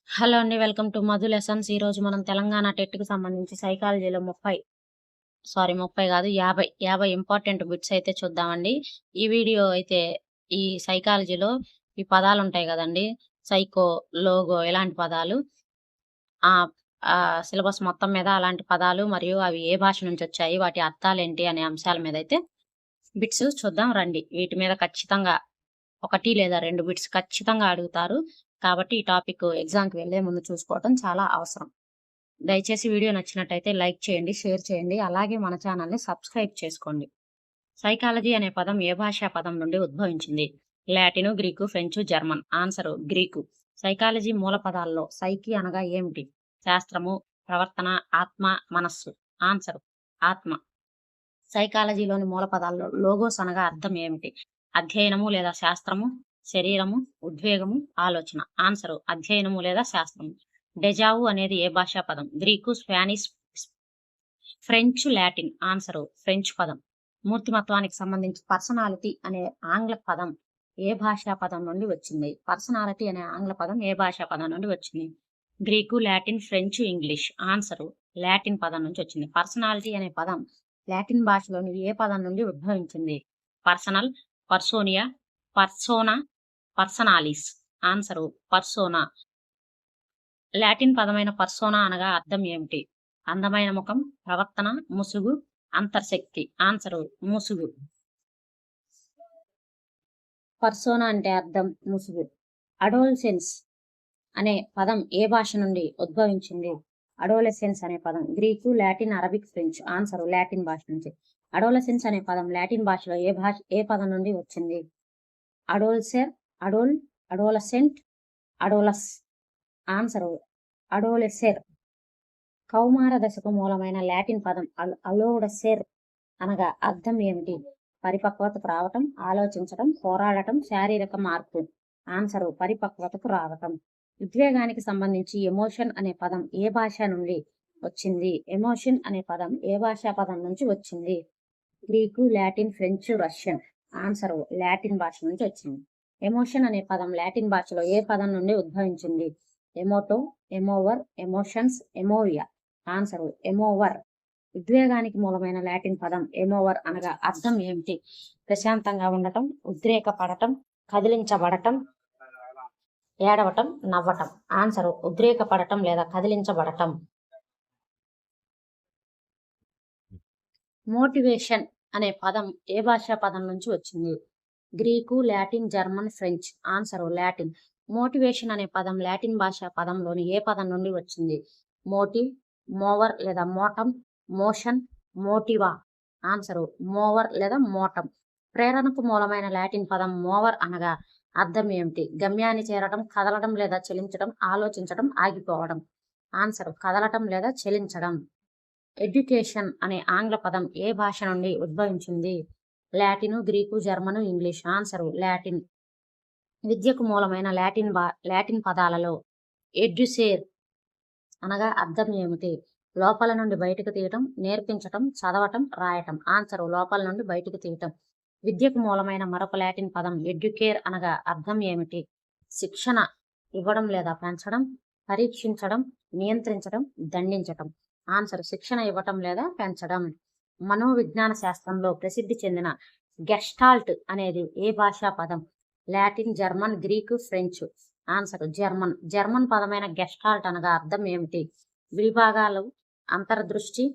Hello అండి. Welcome to Madhu lessons. ఈరోజు మనం తెలంగాణ టెట్‌కి సంబంధించి సైకాలజీలో 30 కాదు 50 ఇంపార్టెంట్ బిట్స్ అయితే చూద్దామండి. ఈ వీడియో అయితే ఈ సైకాలజీలో ఈ పదాలుంటాయి గదండీ! సైకో, లోగో ఇలాంటి పదాలు ఆహ్, సిలబస్ మొత్తం మీద అలాంటి పదాలు మరియు అవి ఏ భాష నుంచొచ్చాయి, వాటి అర్థాలేంటి అనే అంశాల మీదయితే బిట్స్ చూద్దాం రండి. వీటి మీద ఖచ్చితంగా 1 లేదా 2 బిట్స్ ఖచ్చితంగా అడుగుతారు. కాబట్టి ఈ టాపిక్ ఎగ్జామ్‌కి వెళ్ళే ముందు చూసుకోవటం చాలా అవసరం. దయచేసి వీడియో నచ్చినట్టయితే లైక్ చేయండి, షేర్ చేయండి. అలాగే మన ఛానెల్‌ని సబ్స్క్రైబ్ చేసుకోండి. సైకాలజీ అనే పదం ఏ భాషా పదం నుండి ఉద్భవించింది? Latin, Greek, French, German. Answer Greek. Psychology మూల పదాల్లో సైకి అనగా ఏమిటి? శాస్త్రము, ప్రవర్తన, ఆత్మ, మనస్సు. ఆన్సరు ఆత్మ. సైకాలజీలోని మూల పదాల్లో లోగోస్ అనగా అర్థం ఏమిటి? అధ్యయనము లేదా శాస్త్రము, శరీరము, ఉద్వేగము, ఆలోచన. ఆన్సరు అధ్యయనము లేదా శాస్త్రము. డెజావు అనేది ఏ భాషా పదం? Greek, Spanish, French, Latin. Answer French పదం. మూర్తిమత్వానికి సంబంధించి పర్సనాలిటీ అనే ఆంగ్ల పదం ఏ భాషా పదం నుండి వచ్చింది? పర్సనాలిటీ అనే ఆంగ్ల పదం ఏ భాషా పదం నుండి వచ్చింది? Greek, Latin, French, English. Answer Latin పదం నుంచి వచ్చింది. పర్సనాలిటీ అనే పదం లాటిన్ భాషలోని ఏ పదం నుండి ఉద్భవించింది? Personal, personia, persona, personalis. Answer persona. Latin పదమైన పర్సోనా అనగా అర్థం ఏమిటి? అందమైన ముఖం, ప్రవర్తన, ముసుగు, అంతర్శక్తి. ఆన్సరు ముసుగు. పర్సోనా అంటే అర్థం ముసుగు. అడోల్సెన్స్ అనే పదం ఏ భాష నుండి ఉద్భవించింది? అడోలెసెన్స్ అనే పదం Greek, Latin, Arabic, French. Answer Latin భాష నుంచి. అడోలసెన్స్ అనే పదం లాటిన్ భాషలో ఏ పదం నుండి వచ్చింది? అడోల్సెర్, అడోల్, అడోలసెంట్, అడోలస్. ఆన్సర్ అడోలెసెర్. కౌమార దశకు మూలమైన లాటిన్ పదం అలోడసెర్ అనగా అర్థం ఏమిటి? పరిపక్వతకు రావటం, ఆలోచించటం, పోరాడటం, శారీరక మార్పు. ఆన్సరు పరిపక్వతకు రావటం. ఉద్వేగానికి సంబంధించి ఎమోషన్ అనే పదం ఏ భాష నుండి వచ్చింది? ఎమోషన్ అనే పదం ఏ భాషా పదం నుంచి వచ్చింది? Greek, Latin, French, Russian. Answer Latin భాష నుంచి వచ్చింది. ఎమోషన్ అనే పదం లాటిన్ భాషలో ఏ పదం నుండి ఉద్భవించింది? ఎమోటో, ఎమోవర్, ఎమోషన్స్, ఎమోరియా. ఆన్సరు ఎమోవర్. ఉద్వేగానికి మూలమైన లాటిన్ పదం ఎమోవర్ అనగా అర్థం ఏమిటి? ప్రశాంతంగా ఉండటం, ఉద్రేకపడటం, కదిలించబడటం, ఏడవటం, నవ్వటం. ఆన్సరు ఉద్రేకపడటం లేదా కదిలించబడటం. మోటివేషన్ అనే పదం ఏ భాషా పదం నుంచి వచ్చింది? Greek, Latin, German, French. Answer Latin. Motivation అనే పదం లాటిన్ భాషా పదంలోని ఏ పదం నుండి వచ్చింది? మోటివ్, మోవర్ లేదా మోటం, మోషన్, మోటివా. ఆన్సరు మోవర్ లేదా మోటం. ప్రేరణకు మూలమైన లాటిన్ పదం మోవర్ అనగా అర్థం ఏమిటి? గమ్యాన్ని చేరడం, కదలడం లేదా చలించడం, ఆలోచించడం, ఆగిపోవడం. ఆన్సరు కదలటం లేదా చలించడం. ఎడ్యుకేషన్ అనే ఆంగ్ల పదం ఏ భాష నుండి ఉద్భవించింది? Latin, Greek, German, English. Answer Latin. విద్యకు మూలమైన లాటిన్ పదాలలో ఎడ్యుసేర్ అనగా అర్థం ఏమిటి? లోపల నుండి బయటకు తీయటం, నేర్పించటం, చదవటం, రాయటం. ఆన్సరు లోపల నుండి బయటకు తీయటం. విద్యకు మూలమైన మరొక లాటిన్ పదం ఎడ్యుకేర్ అనగా అర్థం ఏమిటి? శిక్షణ ఇవ్వడం లేదా పెంచడం, పరీక్షించడం, నియంత్రించడం, దండించటం. ఆన్సర్ శిక్షణ ఇవ్వటం లేదా పెంచడం. మనోవిజ్ఞాన శాస్త్రంలో ప్రసిద్ధి చెందిన గెస్టాల్ట్ అనేది ఏ భాషా పదం? Latin, German, Greek, French. Answer German. German పదమైన గెస్టాల్ట్ అనగా అర్థం ఏమిటి? విభాగాలు, అంతర్దృష్టి,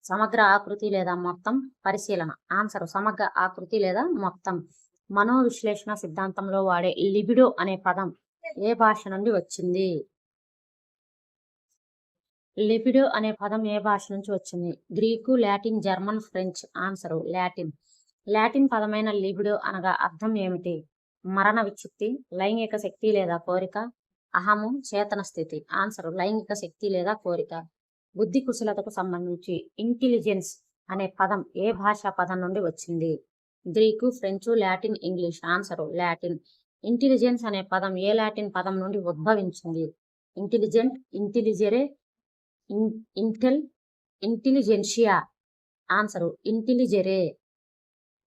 సమగ్ర ఆకృతి లేదా మొత్తం, పరిశీలన. ఆన్సర్ సమగ్ర ఆకృతి లేదా మొత్తం. మనోవిశ్లేషణ సిద్ధాంతంలో వాడే లిబిడో అనే పదం ఏ భాష నుండి వచ్చింది? లిబిడో అనే పదం ఏ భాష నుంచి వచ్చింది? Greek, Latin, German, French. Answer Latin. Latin పదమైన లిబిడో అనగా అర్థం ఏమిటి? మరణ విచ్ఛిత్తి, లైంగిక శక్తి లేదా కోరిక, అహము, చేతన స్థితి. ఆన్సరు లైంగిక శక్తి లేదా కోరిక. బుద్ధి కుశలతకు సంబంధించి ఇంటెలిజెన్స్ అనే పదం ఏ భాషా పదం నుండి వచ్చింది? Greek, French, Latin, English. Answer Latin. Intelligence అనే పదం ఏ లాటిన్ పదం నుండి ఉద్భవించింది? Intelligent, intelligere, intel, intelligentsia. Answer intelligere.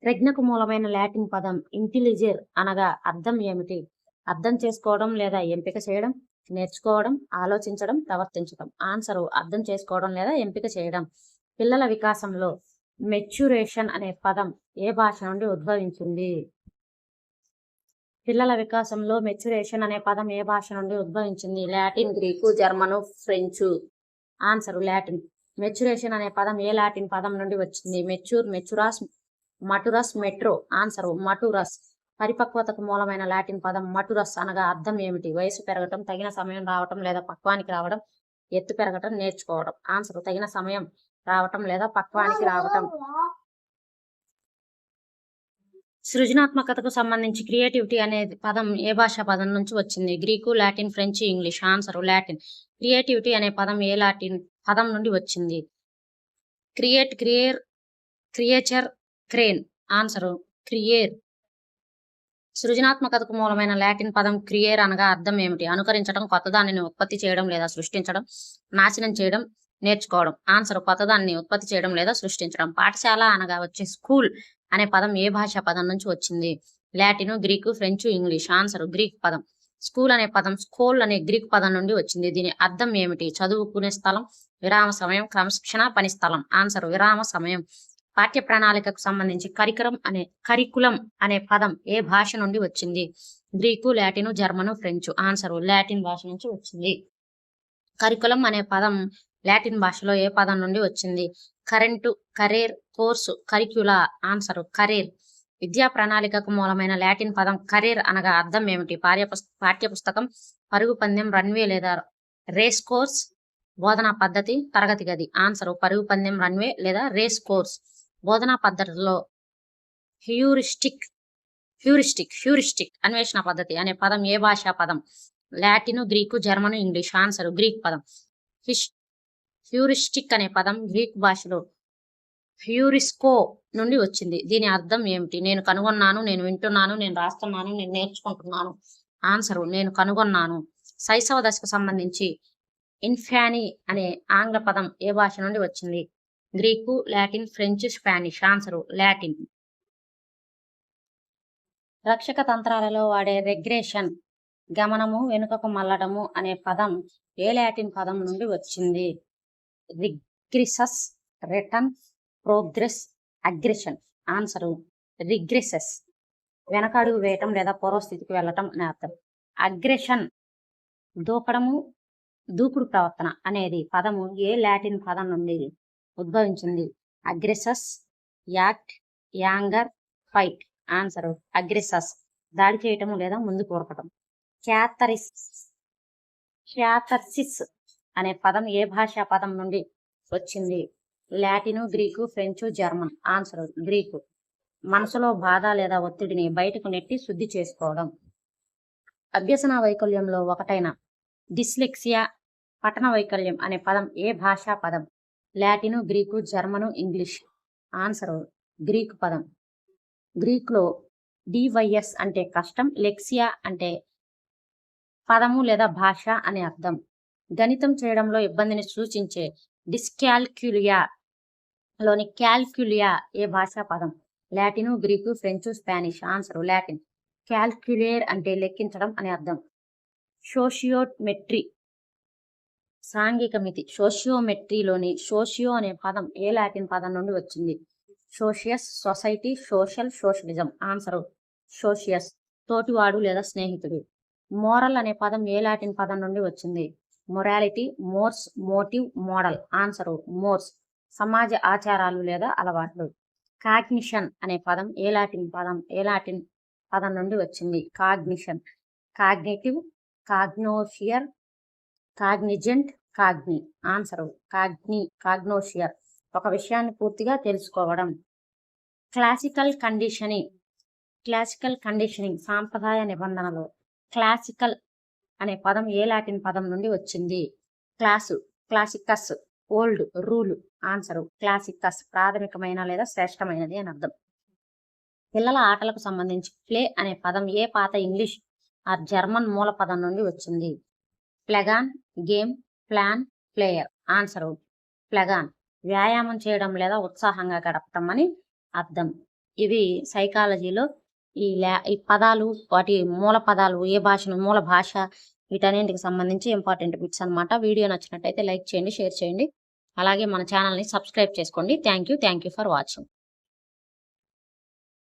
ప్రజ్ఞకు మూలమైన లాటిన్ పదం ఇంటెలిజెర్ అనగా అర్థం ఏమిటి? అర్థం చేసుకోవడం లేదా ఎంపిక చేయడం, నేర్చుకోవడం, ఆలోచించడం, ప్రవర్తించడం. ఆన్సర్ అర్థం చేసుకోవడం లేదా ఎంపిక చేయడం. పిల్లల వికాసంలో మెచ్యూరేషన్ అనే పదం ఏ భాష నుండి ఉద్భవించింది? పిల్లల వికాసంలో మెచ్యూరేషన్ అనే పదం ఏ భాష నుండి ఉద్భవించింది? Latin, Greek, German, French. Answer Latin. Maturation అనే పదం ఏ లాటిన్ పదం నుండి వచ్చింది? Mature, maturas, maturus, metro. Answer maturus. పరిపక్వతకు మూలమైన లాటిన్ పదం మటురస్ అనగా అర్థం ఏమిటి? వయసు పెరగటం, తగిన సమయం రావటం లేదా పక్వానికి రావడం, ఎత్తు పెరగటం, నేర్చుకోవడం. ఆన్సర్ తగిన సమయం రావటం లేదా పక్వానికి రావటం. సృజనాత్మకతకు సంబంధించి క్రియేటివిటీ అనే పదం ఏ భాషా పదం నుంచి వచ్చింది? Greek, Latin, French, English. Answer Latin. Creativity అనే పదం ఏ లాటిన్ పదం నుండి వచ్చింది? Create, creare, creature, crane. Answer creare. సృజనాత్మకతకు మూలమైన లాటిన్ పదం క్రియేర్ అనగా అర్థం ఏమిటి? అనుకరించడం, కొత్తదానిని ఉత్పత్తి చేయడం లేదా సృష్టించడం, నాశనం చేయడం, నేర్చుకోవడం. ఆన్సర్ కొత్తదాన్ని ఉత్పత్తి చేయడం లేదా సృష్టించడం. పాఠశాల అనగా వచ్చే స్కూల్ అనే పదం ఏ భాషా పదం నుంచి వచ్చింది? Latin, Greek, French, English. Answer Greek పదం. స్కూల్ అనే పదం స్కూల్ అనే గ్రీక్ పదం నుండి వచ్చింది. దీని అర్థం ఏమిటి? చదువుకునే స్థలం, విరామ సమయం, క్రమశిక్షణ, పని స్థలం. ఆన్సర్ విరామ సమయం. పాఠ్య ప్రణాళికకు సంబంధించి కరికులం అనే పదం ఏ భాష నుండి వచ్చింది? Greek, Latin, German, French. Answer Latin భాష నుంచి వచ్చింది. కరికులం అనే పదం లాటిన్ భాషలో ఏ పదం నుండి వచ్చింది? Current, currere, course, curricula. Answer currere. విద్యా ప్రణాళికకు మూలమైన లాటిన్ పదం కరేర్ అనగా అర్థం ఏమిటి? పాఠ్య పుస్తకం, పరుగు పందెం, రన్వే లేదా రేస్ కోర్స్, బోధనా పద్ధతి, తరగతి గది. ఆన్సర్ పరుగు పందెం, రన్వే లేదా రేస్ కోర్స్. బోధనా పద్ధతిలో హ్యూరిస్టిక్ అన్వేషణ పద్ధతి అనే పదం ఏ భాషా పదం? Latin, Greek, German, English. Answer Greek పదం. హ్యూరిస్టిక్ అనే పదం గ్రీక్ భాషలో హ్యూరిస్కో నుండి వచ్చింది. దీని అర్థం ఏమిటి? నేను కనుగొన్నాను, నేను వింటున్నాను, నేను రాస్తున్నాను, నేను నేర్చుకుంటున్నాను. ఆన్సర్ నేను కనుగొన్నాను. శైశవ దశకు సంబంధించి ఇన్ఫానీ అనే ఆంగ్ల పదం ఏ భాష నుండి వచ్చింది? Greek, Latin, French, Spanish. Answer Latin. రక్షక తంత్రాలలో వాడే రెగ్రెషన్, గమనము, వెనుకకు మల్లడము అనే పదం ఏ లాటిన్ పదం నుండి వచ్చింది? రిగ్రెసస్, రిటర్న్, ప్రోగ్రెస్, అగ్రెషన్. ఆన్సర్ రిగ్రెసెస్. వెనక అడుగు వేయటం లేదా పూర్వస్థితికి వెళ్ళటం అనే అర్థం. అగ్రెషన్ దూకుడు ప్రవర్తన అనేది పదము ఏ లాటిన్ పదం నుండి ఉద్భవించింది? అగ్రెసస్, యాక్ట్, యాంగర్, ఫైట్. ఆన్సర్ అగ్రెసస్. దాడి చేయటము లేదా ముందు కోరకటం. క్యాథర్సిస్ అనే పదం ఏ భాషా పదం నుండి వచ్చింది? Latin, Greek, French, German. Answer Greek. మనసులో బాధ లేదా ఒత్తిడిని బయటకు నెట్టి శుద్ధి చేసుకోవడం. అభ్యసన వైకల్యంలో ఒకటైన డిస్లెక్సియా, పఠన వైకల్యం అనే పదం ఏ భాషా పదం? Latin, Greek, German, English. Answer Greek పదం. గ్రీకులో డివైఎస్ అంటే కష్టం, లెక్సియా అంటే పదము లేదా భాష అనే అర్థం. గణితం చేయడంలో ఇబ్బందిని సూచించే డిస్కాల్క్యులియాలోని క్యాల్క్యులియా ఏ భాషా పదం? Latin, Greek, French, Spanish. Answer Latin. Calculare అంటే లెక్కించడం అని అర్థం. సోషియోమెట్రీ సాంఘిక మితి. సోషియోమెట్రీలోని సోషియో అనే పదం ఏ లాటిన్ పదం నుండి వచ్చింది? Socius, society, social, socialism. Answer socius. తోటివాడు లేదా స్నేహితుడు. మోరల్ అనే పదం ఏ లాటిన్ పదం నుండి వచ్చింది? Morality, mores, motive, model. Answer mores. సమాజ ఆచారాలు లేదా అలవాట్లు. కాగ్నిషన్ అనే పదం ఏ లాటిన్ పదం నుండి వచ్చింది? Cognition. Cognitive, cognoscere, cognizant, cogni. Answer cognoscere. ఒక విషయాన్ని పూర్తిగా తెలుసుకోవడం. క్లాసికల్ కండిషనింగ్ సాంప్రదాయ నిబంధనలు. క్లాసికల్ అనే పదం ఏ లాటిన్ పదం నుండి వచ్చింది? క్లాసికస్, ఓల్డ్, రూల్. ఆన్సర్ క్లాసికస్. ప్రాథమికమైన లేదా శ్రేష్టమైనది అని అర్థం. పిల్లల ఆటలకు సంబంధించి ప్లే అనే పదం ఏ పాత ఇంగ్లీష్ ఆర్ జర్మన్ మూల పదం నుండి వచ్చింది? ప్లగాన్, గేమ్, ప్లాన్, ప్లేయర్. ఆన్సర్ ప్లగాన్. వ్యాయామం చేయడం లేదా ఉత్సాహంగా గడపటం అని అర్థం. ఇవి సైకాలజీలో ఈ పదాలు, వాటి మూల పదాలు, మూల భాష, వీటన్నింటికి సంబంధించి ఇంపార్టెంట్ బిట్స్ అన్నమాట. వీడియో నచ్చినట్టయితే లైక్ చేయండి, షేర్ చేయండి. అలాగే మన ఛానల్ని సబ్స్క్రైబ్ చేసుకోండి. Thank you for watching.